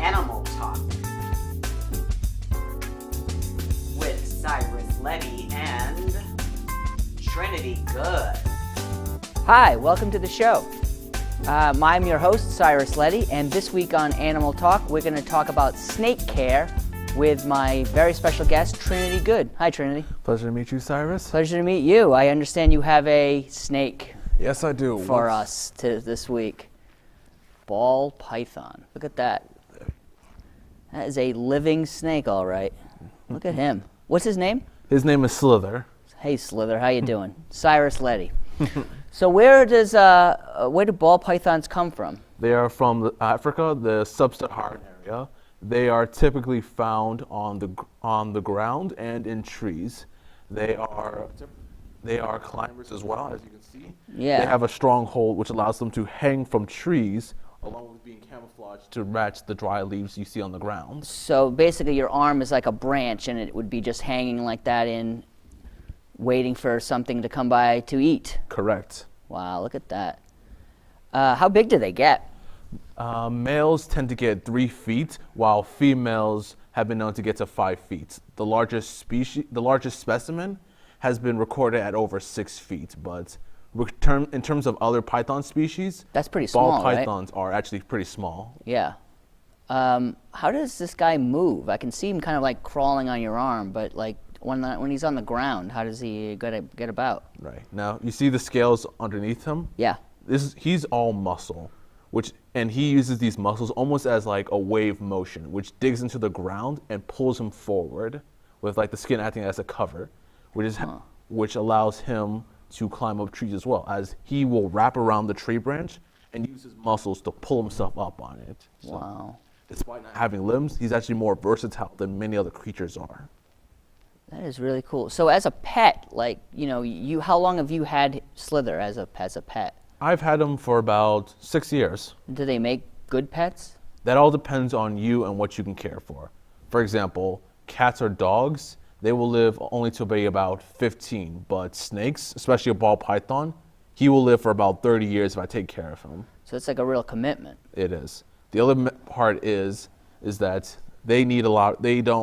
Animal Talk with Cyrus Leddy and Trinity Goode. Hi, welcome to the show. I'm your host, Cyrus Leddy, and this week on Animal Talk, we're going to talk about snake care with my very special guest, Trinity Goode. Hi, Trinity. Pleasure to meet you, Cyrus. Pleasure to meet you. I understand you have a snake Yes, I do. for us this week. Ball python. Look at that. That is a living snake, all right. Look at him. What's his name? His name is Slither. Hey, Slither. How you doing? Cyrus Leddy. So where do ball pythons come from? They are from Africa, the sub-Saharan area. They are typically found on the ground and in trees. They are climbers as well, as you can see. Yeah. They have a strong hold which allows them to hang from trees, along with being camouflaged to match the dry leaves you see on the ground. So basically your arm is like a branch and it would be just hanging like that waiting for something to come by to eat. Correct. Wow, look at that. How big do they get? Males tend to get 3 feet, while females have been known to get to 5 feet. The largest specimen has been recorded at over 6 feet, but in terms of other python species, That's pretty small, ball pythons are actually pretty small. Yeah. How does this guy move? I can see him kind of like crawling on your arm, but like when he's on the ground, how does he get about? Right. Now, you see the scales underneath him? Yeah. He's all muscle, and he uses these muscles almost as like a wave motion, which digs into the ground and pulls him forward with like the skin acting as a cover, which allows him to climb up trees as well, as he will wrap around the tree branch and use his muscles to pull himself up on it. So, Wow. despite not having limbs, he's actually more versatile than many other creatures are. That is really cool. So as a pet, like, how long have you had Slither as a pet? I've had him for about 6 years. Do they make good pets? That all depends on you and what you can care for. For example, cats or dogs, they will live only to be about 15, but snakes, especially a ball python, he will live for about 30 years if I take care of him. So it's like a real commitment. It is. The other part is that they need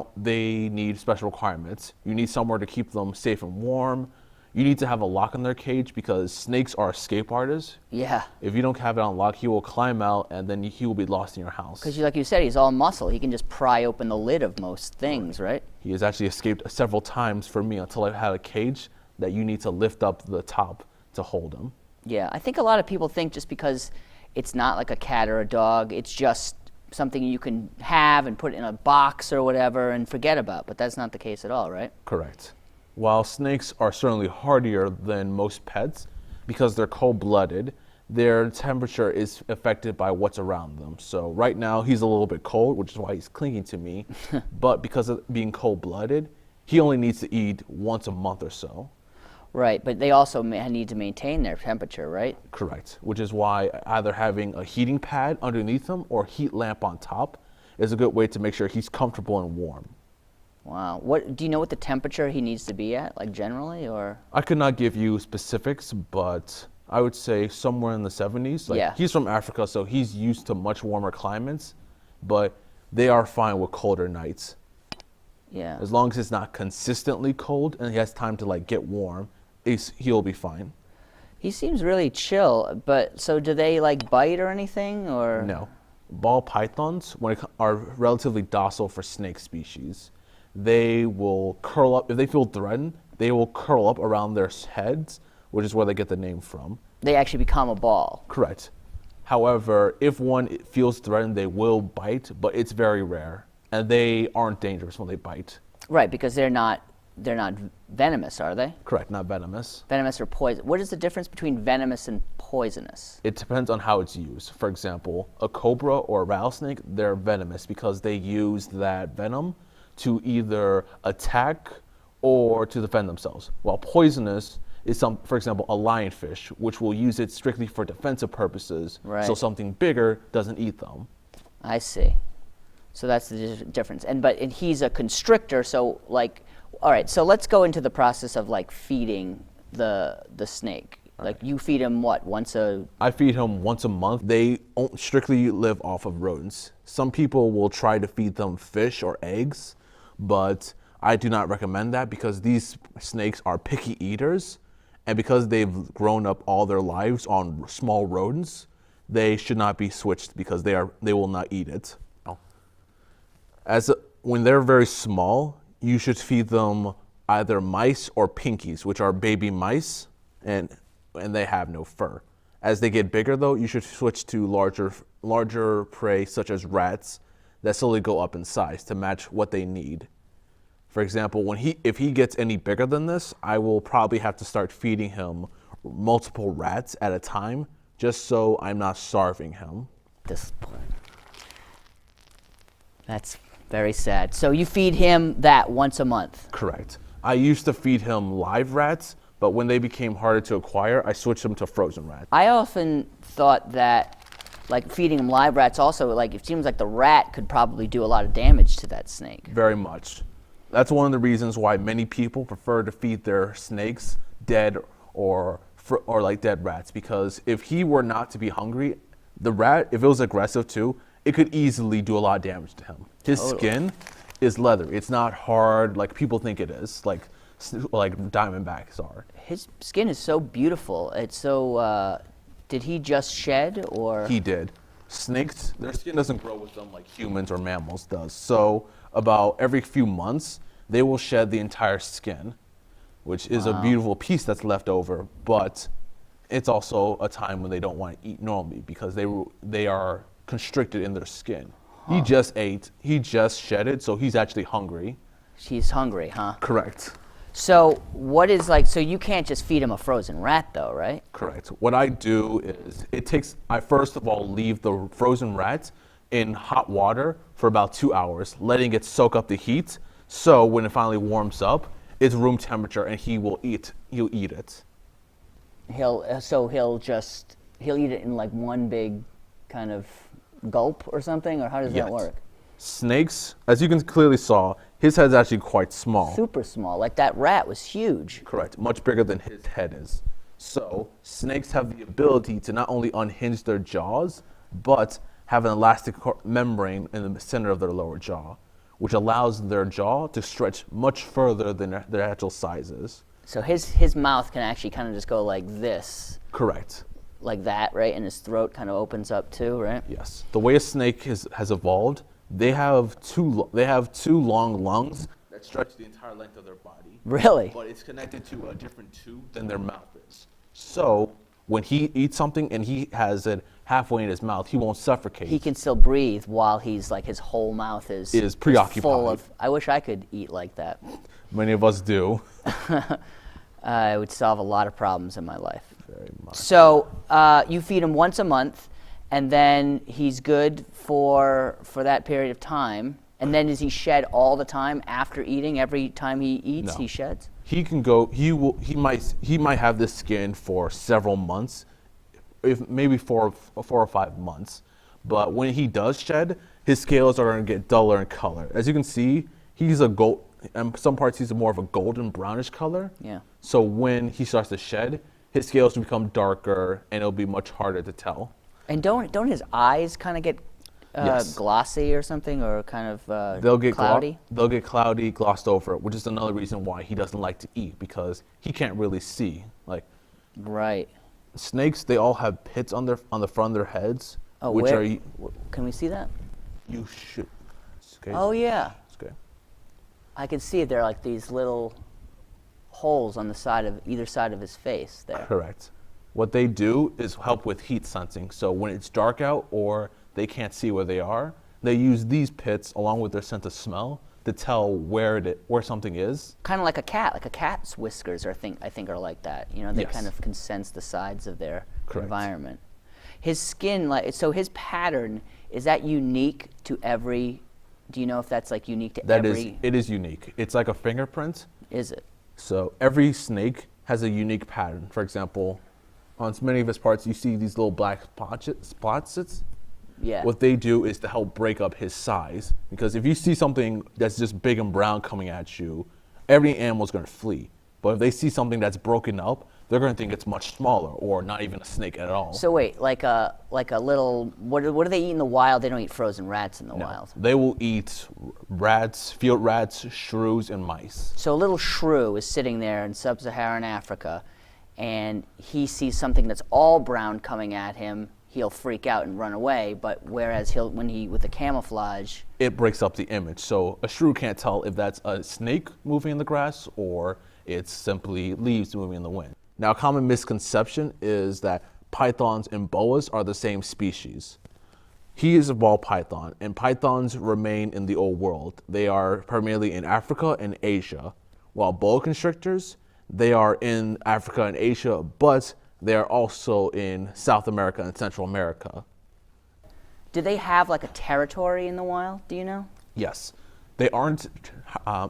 they need special requirements. You need somewhere to keep them safe and warm. You need to have a lock on their cage because snakes are escape artists. Yeah. If you don't have it on lock, he will climb out and then he will be lost in your house. Because like you said, he's all muscle. He can just pry open the lid of most things, right? He has actually escaped several times from me until I had a cage that you need to lift up the top to hold him. Yeah, I think a lot of people think just because it's not like a cat or a dog, it's just something you can have and put in a box or whatever and forget about, but that's not the case at all, right? Correct. While snakes are certainly hardier than most pets, because they're cold-blooded, their temperature is affected by what's around them. So right now he's a little bit cold, which is why he's clinging to me, but because of being cold-blooded, he only needs to eat once a month or so. Right, but they also need to maintain their temperature, right? Correct, which is why either having a heating pad underneath him or a heat lamp on top is a good way to make sure he's comfortable and warm. Wow. Do you know what the temperature he needs to be at, like generally, or? I could not give you specifics, but I would say somewhere in the 70s. Yeah. He's from Africa, so he's used to much warmer climates, but they are fine with colder nights. Yeah. As long as it's not consistently cold and he has time to like get warm, he'll be fine. He seems really chill, but so do they like bite or anything, or? No. Ball pythons are relatively docile for snake species. They will curl up, if they feel threatened, they will curl up around their heads, which is where they get the name from. They actually become a ball. Correct. However, if one feels threatened, they will bite, but it's very rare, and they aren't dangerous when they bite. Right, because they're not venomous, are they? Correct, not venomous. Venomous or poison. What is the difference between venomous and poisonous? It depends on how it's used. For example, a cobra or a rattlesnake, they're venomous because they use that venom to either attack or to defend themselves. While poisonous is for example, a lionfish, which will use it strictly for defensive purposes, right, so something bigger doesn't eat them. I see. So that's the difference. But he's a constrictor, so like, all right, so let's go into the process of like feeding the snake. Like you feed him what, once a... I feed him once a month. They don't strictly live off of rodents. Some people will try to feed them fish or eggs, but I do not recommend that because these snakes are picky eaters, and because they've grown up all their lives on small rodents, they should not be switched because they will not eat it. When they're very small, you should feed them either mice or pinkies, which are baby mice, and they have no fur. As they get bigger, though, you should switch to larger prey, such as rats, that slowly go up in size to match what they need. For example, if he gets any bigger than this, I will probably have to start feeding him multiple rats at a time, just so I'm not starving him. That's very sad. So you feed him that once a month? Correct. I used to feed him live rats, but when they became harder to acquire, I switched them to frozen rats. I often thought that, like, feeding him live rats also, like, it seems like the rat could probably do a lot of damage to that snake. Very much. That's one of the reasons why many people prefer to feed their snakes dead or like dead rats, because if he were not to be hungry, the rat, if it was aggressive too, it could easily do a lot of damage to him. His skin is leather. It's not hard like people think it is, like diamondbacks are. His skin is so beautiful. It's so, did he just shed or? He did. Snakes, their skin doesn't grow with them like humans or mammals does. So about every few months, they will shed the entire skin, which is a beautiful piece that's left over. But it's also a time when they don't want to eat normally because they are constricted in their skin. He just shedded, so he's actually hungry. He's hungry, huh? Correct. So so you can't just feed him a frozen rat though, right? Correct. What I do is I first of all leave the frozen rat in hot water for about 2 hours, letting it soak up the heat. So when it finally warms up, it's room temperature and he'll eat it. He'll eat it in like one big kind of gulp or something, or how does that work? Snakes, as you can clearly saw, his head's actually quite small. Super small. Like that rat was huge. Correct. Much bigger than his head is. So snakes have the ability to not only unhinge their jaws, but have an elastic membrane in the center of their lower jaw, which allows their jaw to stretch much further than their actual sizes. So his mouth can actually kind of just go like this. Correct. Like that, right? And his throat kind of opens up too, right? Yes. The way a snake has evolved, they have two long lungs that stretch the entire length of their body. Really? But it's connected to a different tube than their mouth is. So when he eats something and he has it halfway in his mouth, he won't suffocate. He can still breathe while he's like his whole mouth is preoccupied. Full of. I wish I could eat like that. Many of us do. It would solve a lot of problems in my life. Very much. So you feed him once a month, and then he's good for that period of time. And then does he shed all the time after eating? Every time he eats, No. he sheds? He can go. He might have this skin for several months, if maybe 4 or 5 months. But when he does shed, his scales are going to get duller in color. As you can see, he's a gold. And some parts he's more of a golden brownish color. Yeah. So when he starts to shed, his scales will become darker, and it'll be much harder to tell. And don't his eyes kind of get Yes. glossy or something, or kind of They'll get cloudy? They'll get cloudy, glossed over, which is another reason why he doesn't like to eat, because he can't really see. Like Right. snakes, they all have pits on the front of their heads, Oh, which where? are Can we see that? you should. Okay. Oh yeah, It's okay. I can see it. There are like these little holes on the side of either side of his face there. Correct. What they do is help with heat sensing. So when it's dark out or they can't see where they are, they use these pits along with their sense of smell to tell where something is. Kind of like a cat. Like a cat's whiskers I think are like that. You know, they Yes. kind of can sense the sides of their Correct. environment. His skin, so his pattern, is that unique to every? Do you know if that's like unique to every? It is unique. It's like a fingerprint. Is it? So every snake has a unique pattern. For example, on many of his parts, you see these little black spots. Yeah. What they do is to help break up his size. Because if you see something that's just big and brown coming at you, every animal's going to flee. But if they see something that's broken up, they're going to think it's much smaller or not even a snake at all. So wait, like a little, what do they eat in the wild? They don't eat frozen rats in the wild. They will eat rats, field rats, shrews, and mice. So a little shrew is sitting there in sub-Saharan Africa, and he sees something that's all brown coming at him. He'll freak out and run away, but whereas with the camouflage, it breaks up the image. So a shrew can't tell if that's a snake moving in the grass or it's simply leaves moving in the wind. Now, a common misconception is that pythons and boas are the same species. He is a ball python, and pythons remain in the old world. They are primarily in Africa and Asia, while boa constrictors, they are in Africa and Asia, but they are also in South America and Central America. Do they have like a territory in the wild? Do you know? Yes. They aren't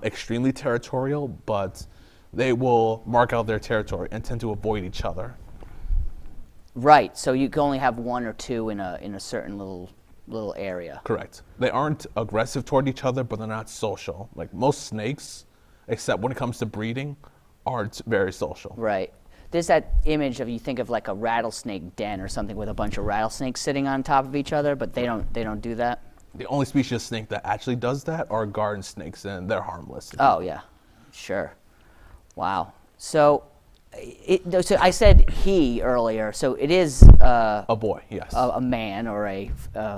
extremely territorial, but they will mark out their territory and tend to avoid each other. Right. So you can only have one or two in a certain little area. Correct. They aren't aggressive toward each other, but they're not social. Like most snakes, except when it comes to breeding, aren't very social. Right. There's that image of, you think of like a rattlesnake den or something with a bunch of rattlesnakes sitting on top of each other, but they don't do that. The only species of snake that actually does that are garden snakes, and they're harmless. Oh yeah, sure. Wow. So, so I said he earlier. So it is A boy, yes. a man or a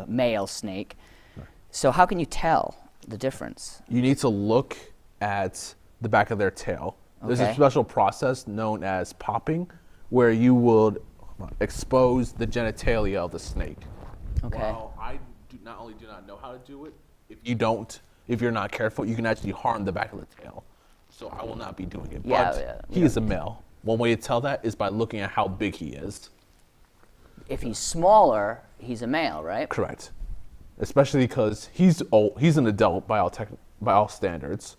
male snake. Right. So how can you tell the difference? You need to look at the back of their tail. There's a special process known as popping, where you would expose the genitalia of the snake. Okay. While I not only do not know how to do it, if you're not careful, you can actually harm the back of the tail. So I will not be doing it. But he is a male. One way to tell that is by looking at how big he is. If he's smaller, he's a male, right? Correct. Especially because he's old. He's an adult by all standards.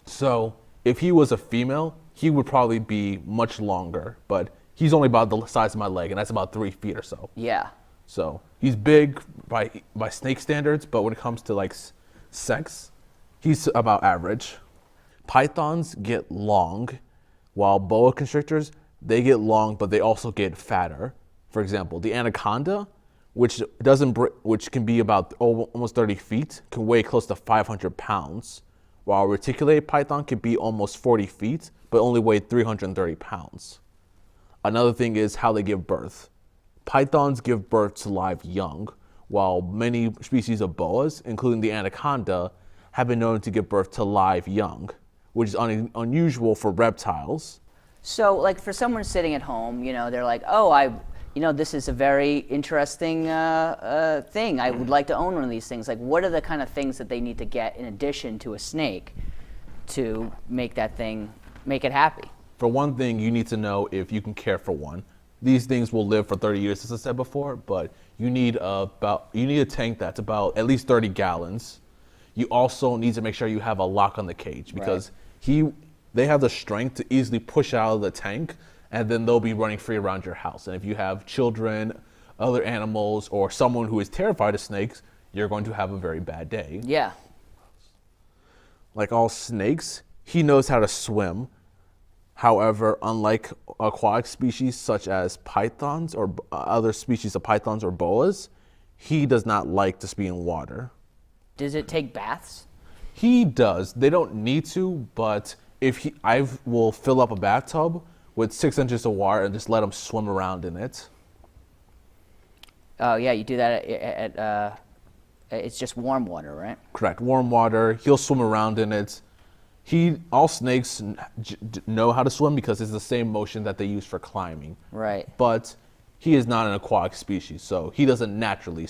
So if he was a female, he would probably be much longer, but he's only about the size of my leg, and that's about 3 feet or so. Yeah. So he's big by snake standards, but when it comes to like sex, he's about average. Pythons get long, while boa constrictors, they get long, but they also get fatter. For example, the anaconda, which can be about almost 30 feet, can weigh close to 500 pounds. While reticulated python can be almost 40 feet, but only weigh 330 pounds. Another thing is how they give birth. Pythons give birth to live young, while many species of boas, including the anaconda, have been known to give birth to live young, which is unusual for reptiles. So, like for someone sitting at home, they're like, oh, this is a very interesting thing. I would like to own one of these things. Like, what are the kind of things that they need to get in addition to a snake to make it happy? For one thing, you need to know if you can care for one. These things will live for 30 years, as I said before, but you need a tank that's about at least 30 gallons. You also need to make sure you have a lock on the cage, because they have the strength to easily push out of the tank, and then they'll be running free around your house. And if you have children, other animals, or someone who is terrified of snakes, you're going to have a very bad day. Yeah. Like all snakes, he knows how to swim. However, unlike aquatic species such as pythons or other species of pythons or boas, he does not like to be in water. Does it take baths? He does. They don't need to, but I will fill up a bathtub with 6 inches of water and just let him swim around in it. Oh yeah, you do that at it's just warm water, right? Correct. Warm water. He'll swim around in it. All snakes know how to swim because it's the same motion that they use for climbing. Right. But he is not an aquatic species, so he doesn't naturally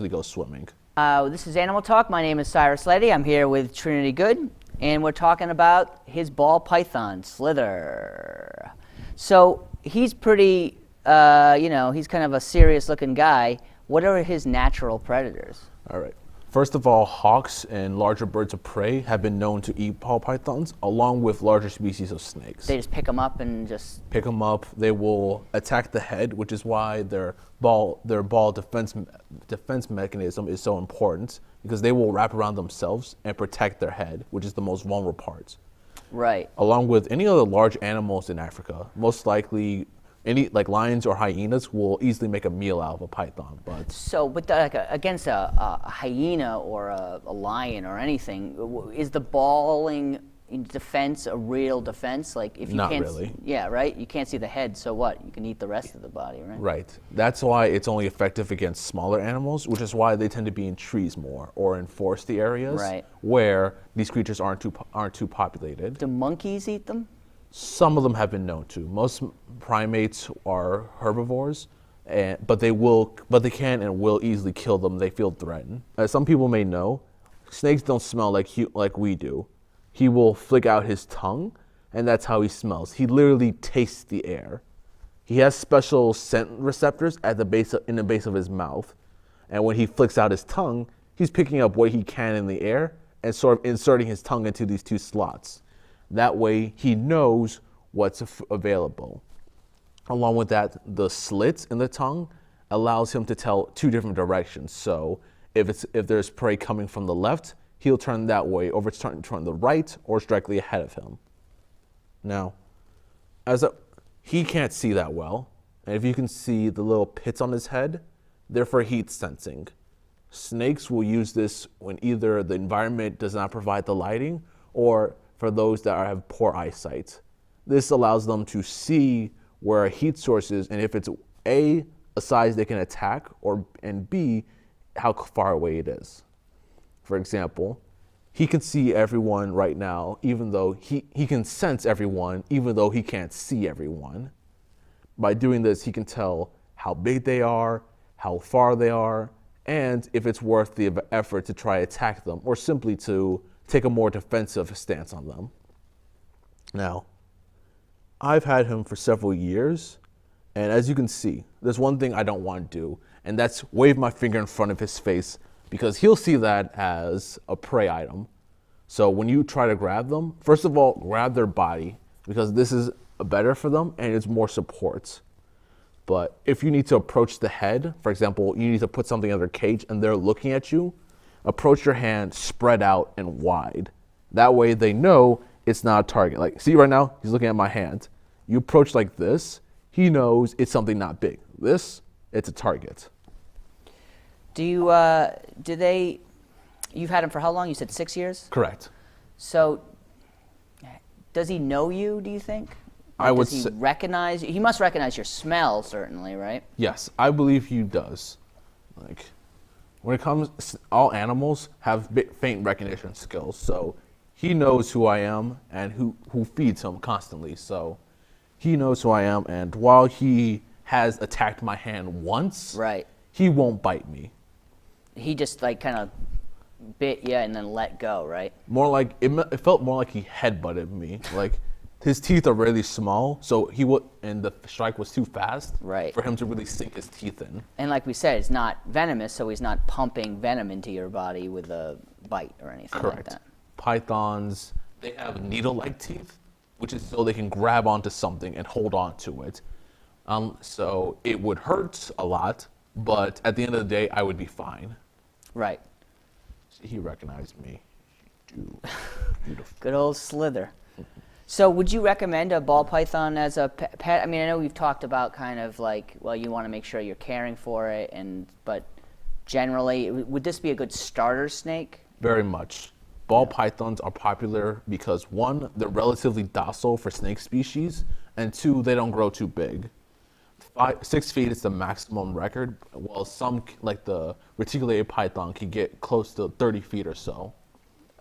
go swimming. This is Animal Talk. My name is Cyrus Leddy. I'm here with Trinity Goode, and we're talking about his ball python, Slither. So he's pretty, he's kind of a serious-looking guy. What are his natural predators? All right. First of all, hawks and larger birds of prey have been known to eat ball pythons, along with larger species of snakes. They just pick them up and just... Pick them up. They will attack the head, which is why their ball defense mechanism is so important, because they will wrap around themselves and protect their head, which is the most vulnerable part. Right. Along with any other large animals in Africa. Most likely, any like lions or hyenas will easily make a meal out of a python. But So, but against a hyena or a lion or anything, is the bawling in defense a real defense? Like if you Not can't, really. Yeah, right. You can't see the head, so what? You can eat the rest of the body, right? right, that's why it's only effective against smaller animals, which is why they tend to be in trees more or in foresty areas, Right. where these creatures aren't too populated. Do monkeys eat them? Some of them have been known to. Most primates are herbivores, but they can and will easily kill them. They feel threatened. As some people may know, snakes don't smell like we do. He will flick out his tongue, and that's how he smells. He literally tastes the air. He has special scent receptors in the base of his mouth, and when he flicks out his tongue, he's picking up what he can in the air and sort of inserting his tongue into these two slots. That way, he knows what's available. Along with that, the slits in the tongue allows him to tell two different directions. So if there's prey coming from the left, he'll turn that way, or if it's turn the right, or it's directly ahead of him. Now, he can't see that well, and if you can see the little pits on his head, they're for heat sensing. Snakes will use this when either the environment does not provide the lighting, or for those that have poor eyesight. This allows them to see where a heat source is, and if it's A, a size they can attack, and B, how far away it is. For example, he can see everyone right now, even though he can sense everyone, even though he can't see everyone. By doing this, he can tell how big they are, how far they are, and if it's worth the effort to try attack them, or simply to take a more defensive stance on them. Now, I've had him for several years, and as you can see, there's one thing I don't want to do, and that's wave my finger in front of his face, because he'll see that as a prey item. So when you try to grab them, first of all, grab their body, because this is better for them and it's more support. But if you need to approach the head, for example, you need to put something in their cage and they're looking at you, approach your hand spread out and wide. That way they know it's not a target. Like, see right now, he's looking at my hand. You approach like this, he knows it's something not big. This, it's a target. You've had him for how long? You said 6 years? Correct. So, does he know you, do you think? Does he recognize you? He must recognize your smell, certainly, right? Yes, I believe he does. Like, when it comes, all animals have faint recognition skills, so he knows who I am and who feeds him constantly. So he knows who I am, and while he has attacked my hand once, right, he won't bite me. He just like kind of bit you and then let go, right? More like it felt more like he headbutted me. Like, his teeth are really small, so and the strike was too fast, right, for him to really sink his teeth in. And like we said, it's not venomous, so he's not pumping venom into your body with a bite or anything. Correct. Like that. Pythons, they have needle-like teeth, which is so they can grab onto something and hold on to it. So it would hurt a lot, but at the end of the day, I would be fine. Right. He recognized me. Beautiful. Good old Slither. So would you recommend a ball python as a pet? I mean, I know we've talked about kind of like, well, you want to make sure you're caring for it, but generally, would this be a good starter snake? Very much. Ball pythons are popular because, one, they're relatively docile for snake species, and two, they don't grow too big. 6 feet is the maximum record, while some, like the reticulated python, can get close to 30 feet or so.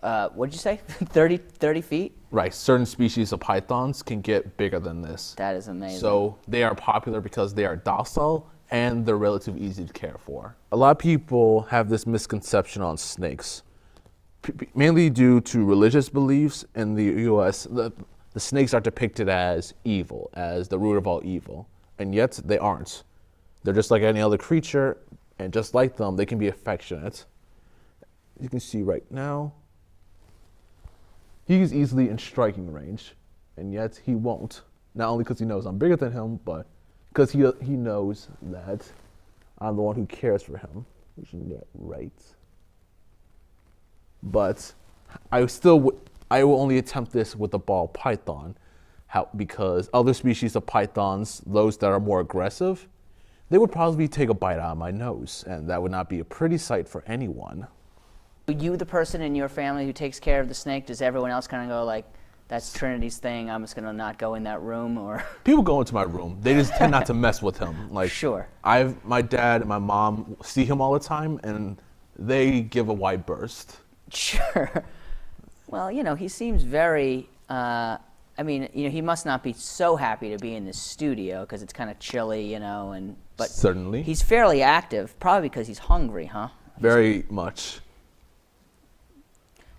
What did you say? 30 feet? Right. Certain species of pythons can get bigger than this. That is amazing. So they are popular because they are docile and they're relatively easy to care for. A lot of people have this misconception on snakes, mainly due to religious beliefs in the U.S. The snakes are depicted as evil, as the root of all evil, and yet they aren't. They're just like any other creature, and just like them, they can be affectionate. You can see right now, he's easily in striking range, and yet he won't. Not only because he knows I'm bigger than him, but because he knows that I'm the one who cares for him, which is right. But I I will only attempt this with a ball python, because other species of pythons, those that are more aggressive, they would probably take a bite out of my nose, and that would not be a pretty sight for anyone. Are you the person in your family who takes care of the snake? Does everyone else kind of go like, that's Trinity's thing, I'm just going to not go in that room? Or People go into my room. They just tend not to mess with him. Like, Sure. My dad and my mom see him all the time, and they give a wide berth. Sure. Well, he seems very, he must not be so happy to be in this studio because it's kind of chilly, but Certainly. he's fairly active, probably because he's hungry, huh? Very much.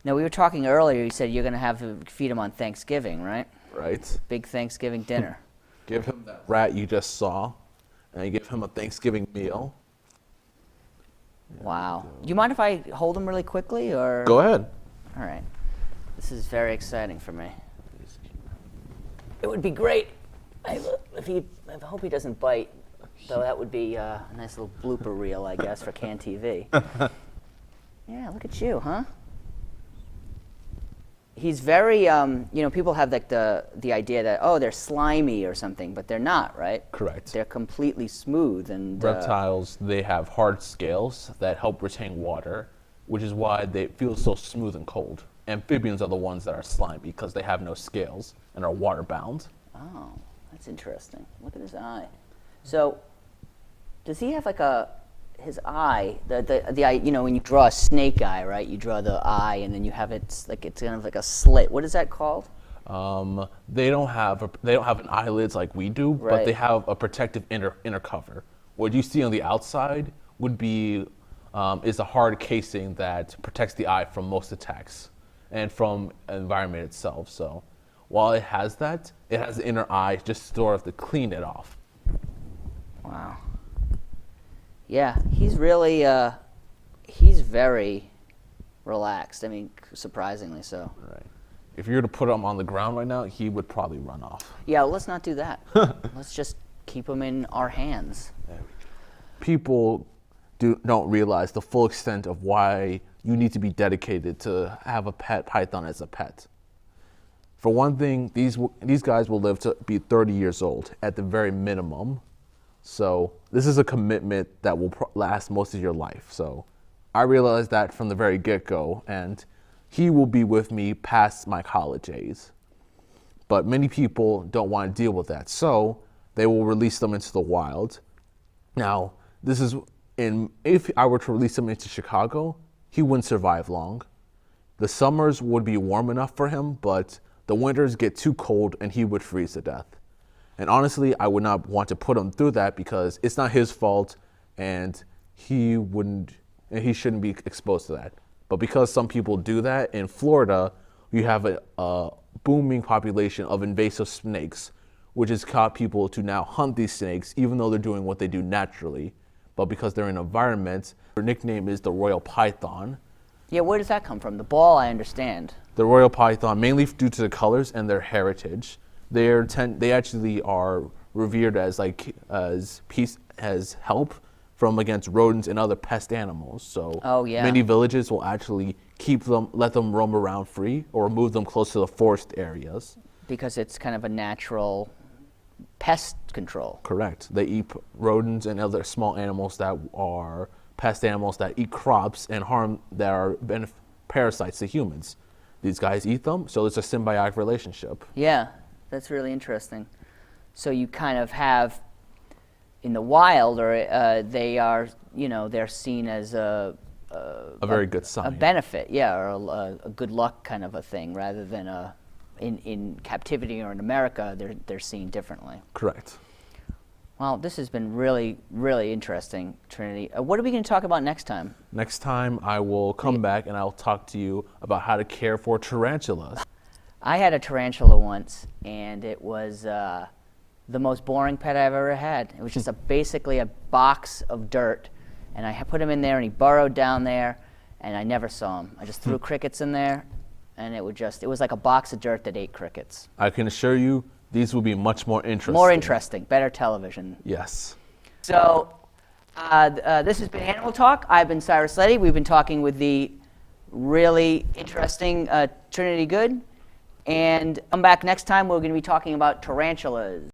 Now, we were talking earlier, you said you're going to have to feed him on Thanksgiving, right? Right. Big Thanksgiving dinner. Give him that rat you just saw, and give him a Thanksgiving meal. Wow. Do you mind if I hold him really quickly, or? Go ahead. All right. This is very exciting for me. It would be great I hope he doesn't bite, though that would be a nice little blooper reel, I guess, for Can TV. Yeah, look at you, huh? He's very, people have like the idea that, oh, they're slimy or something, but they're not, right? Correct. They're completely smooth and... Reptiles, they have hard scales that help retain water, which is why they feel so smooth and cold. Amphibians are the ones that are slimy because they have no scales and are water-bound. Oh, that's interesting. Look at his eye. So, does he have like his eye, the eye, when you draw a snake eye, right? You draw the eye and then you have it's kind of like a slit. What is that called? They don't have an eyelids like we do, Right. but they have a protective inner cover. What you see on the outside would be is a hard casing that protects the eye from most attacks and from the environment itself. So while it has that, it has the inner eye just sort of to clean it off. Wow. Yeah, he's really, he's very relaxed. I mean, surprisingly so. Right. If you were to put him on the ground right now, he would probably run off. Yeah, let's not do that. Let's just keep him in our hands. People don't realize the full extent of why you need to be dedicated to have a pet python as a pet. For one thing, these guys will live to be 30 years old at the very minimum. So this is a commitment that will last most of your life. So I realized that from the very get-go, and he will be with me past my college days. But many people don't want to deal with that, so they will release them into the wild. Now, if I were to release him into Chicago, he wouldn't survive long. The summers would be warm enough for him, but the winters get too cold and he would freeze to death. And honestly, I would not want to put him through that because it's not his fault and he shouldn't be exposed to that. But because some people do that, in Florida, you have a booming population of invasive snakes, which has caused people to now hunt these snakes, even though they're doing what they do naturally. But because they're in an environment, their nickname is the royal python. Yeah, where does that come from? The ball, I understand. The royal python, mainly due to the colors and their heritage. They actually are revered as help from against rodents and other pest animals. So many villages will actually let them roam around free or move them close to the forest areas. Because it's kind of a natural pest control. Correct. They eat rodents and other small animals that are pest animals that eat crops and that are parasites to humans. These guys eat them, so it's a symbiotic relationship. Yeah, that's really interesting. So you kind of have in the wild, or they're seen as a very good sign. A benefit, yeah, or a good luck kind of a thing, rather than in captivity or in America, they're seen differently. Correct. Well, this has been really, really interesting, Trinity. What are we going to talk about next time? Next time, I will come back and I'll talk to you about how to care for tarantulas. I had a tarantula once, and it was the most boring pet I've ever had. It was just basically a box of dirt, and I put him in there, and he burrowed down there, and I never saw him. I just threw crickets in there, and it was like a box of dirt that ate crickets. I can assure you, these will be much more interesting. More interesting, better television. Yes. So this has been Animal Talk. I've been Cyrus Leddy. We've been talking with the really interesting Trinity Goode. And come back next time. We're going to be talking about tarantulas.